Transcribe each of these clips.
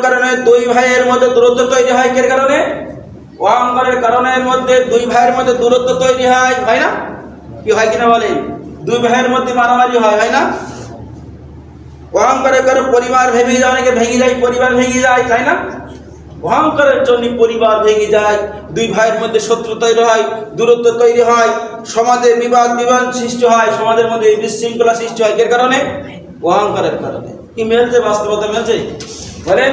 কারণে দুই ভাইয়ের মধ্যে দূরত্ব তৈরি হয় এর কারণে অহংকারের কারণের মধ্যে দুই ভাইয়ের মধ্যে দূরত্ব তৈরি হয় না? কি হয় কিনা বলেন? দুই ভাইয়ের মধ্যে মারামারি হয় না? অহংকারের কারণে পরিবার ভেঙে যায়, অনেকে ভেঙে যায়, পরিবার ভেঙে যায়, তাই না? অহংকারের জন্য পরিবার ভেঙে যায়, দুই ভাইয়ের মধ্যে শত্রু তৈরি হয়, দূরত্ব তৈরি হয়, সমাজে বিবাদ সৃষ্টি হয়, সমাজের মধ্যে বিশৃঙ্খলা সৃষ্টি হয় এর কারণে অহংকারের কারণে। কি মেলছে? বাস্তবতা মেলছে? বলেন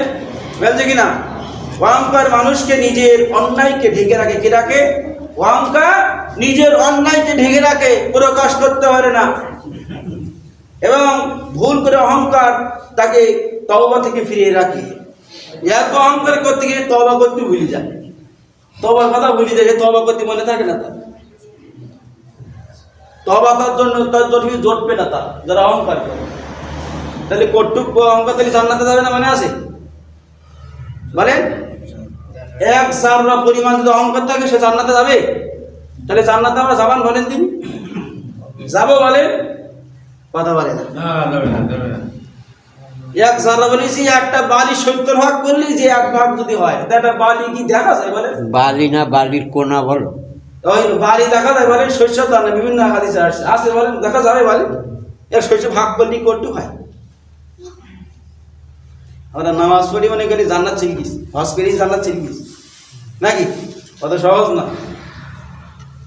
মেলছে কিনা? অহংকার মানুষকে নিজের অন্যায়কে ঢেকে রাখে। কি রাখে? অহংকার নিজের অন্যায়কে ঢেকে রাখে, প্রকাশ করতে পারে না, এবং ভুল করে অহংকার তাকে তওবা থেকে ফিরিয়ে রাখে। এত অহংকার করতে গিয়ে তওবা করতে ভুলে যায়, তওবার কথা ভুলে যায়, তওবা করতে মনে থাকে না তার। তওবা তার জন্য জটবে না তার, যারা অহংকার করে। তাহলে কটুক অহংকার তাহলে জান্নাতে যাবে না মানে আছে? বলেন এক সাররা পরিমাণ যদি অহংকার থাকে সে জান্নাতে যাবে? তাহলে জান্নাতে আমরা যাবান বলেন তিনি? যাবো বলেন? কথা বলে না। এক সাররা বলেছি একটা বালি 70 ভাগ করলে যে এক ভাগ যদি হয়, একটা বালি কি দেখা যায় বলেন? বালি না বালির কোনা বলো, ওই বালি দেখা যায় বলেন? শস্য দানা বিভিন্ন হাদিসে আসে বলেন, দেখা যাবে বলেন? এর শস্য ভাগ করলে কটুক হয়। আমরা নামাজ পড়ি মনে করি জান্নাত ছিল গেছি, হজ করি জান্নাত ছিল গেছি, নাকি? অত সহজ না।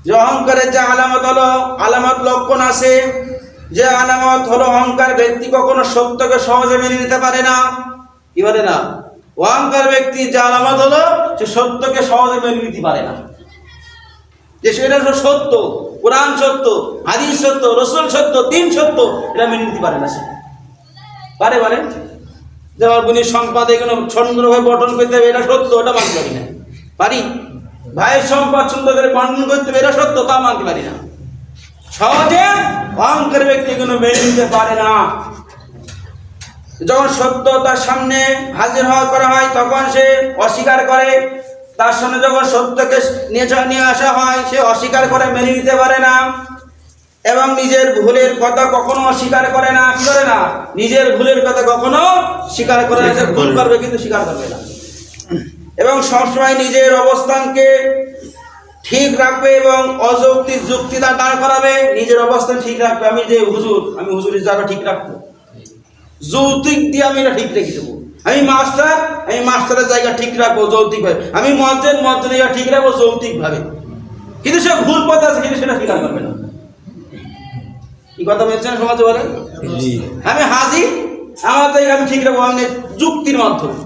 যে অহংকারের যে আলামত হলো, আলামত লক্ষণ আছে, যে আলামত হলো অহংকার ব্যক্তি কখনো সত্যকে সহজে মেনে নিতে পারে না। কি বলে না? অহংকার ব্যক্তির যে আলামত হলো সে সত্যকে সহজে মেনে নিতে পারে না, যে সেটা সত্য, কোরআন সত্য, হাদিস সত্য, রাসূল সত্য, দ্বীন সত্য, এটা মেনে নিতে পারে না। সে পারে বলেন? যে আমার বোনের সম্পদ এগুলো সুন্দরভাবে বন্টন করতে হবে, এটা সত্য, ওটা মানতে পারি না। পারি? ভাইয়ের সম্পদ সুন্দর করে বন্টন করতে হবে, এটা সত্য, তা মানতে পারি না। সহজে অহংকার ব্যক্তি এগুলো মেনে নিতে পারে না। যখন সত্য তার সামনে হাজির করা হয় তখন সে অস্বীকার করে, তার সামনে যখন সত্যকে নিয়ে আসা হয় সে অস্বীকার করে, মেনে নিতে পারে না, এবং নিজের ভুলের কথা কখনো অস্বীকার করে না। কি করে না? নিজের ভুলের কথা কখনো স্বীকার করে না। ভুল করবে কিন্তু স্বীকার করবে না, এবং সবসময় নিজের অবস্থানকে ঠিক রাখবে এবং অযৌক্তিক যুক্তি দাঁড় করাবে। নিজের অবস্থান ঠিক রাখবে, আমি যে হুজুর, আমি হুজুরের জায়গা ঠিক রাখবো, যৌক্তিক দিয়ে আমি এটা ঠিক রেখে দেবো। আমি মাস্টার, আমি মাস্টারের জায়গা ঠিক রাখবো যৌক্তিক ভাবে। আমি মসজিদের জায়গা ঠিক রাখবো যৌক্তিক ভাবে, কিন্তু সে ভুল পথে আছে কিন্তু সেটা স্বীকার করবে না। কি কথা বলছেন সমাজে বলেন? আমি হাজি, আমার জায়গা আমি ঠিক রাখবো, আমি যুক্তির মাধ্যমে।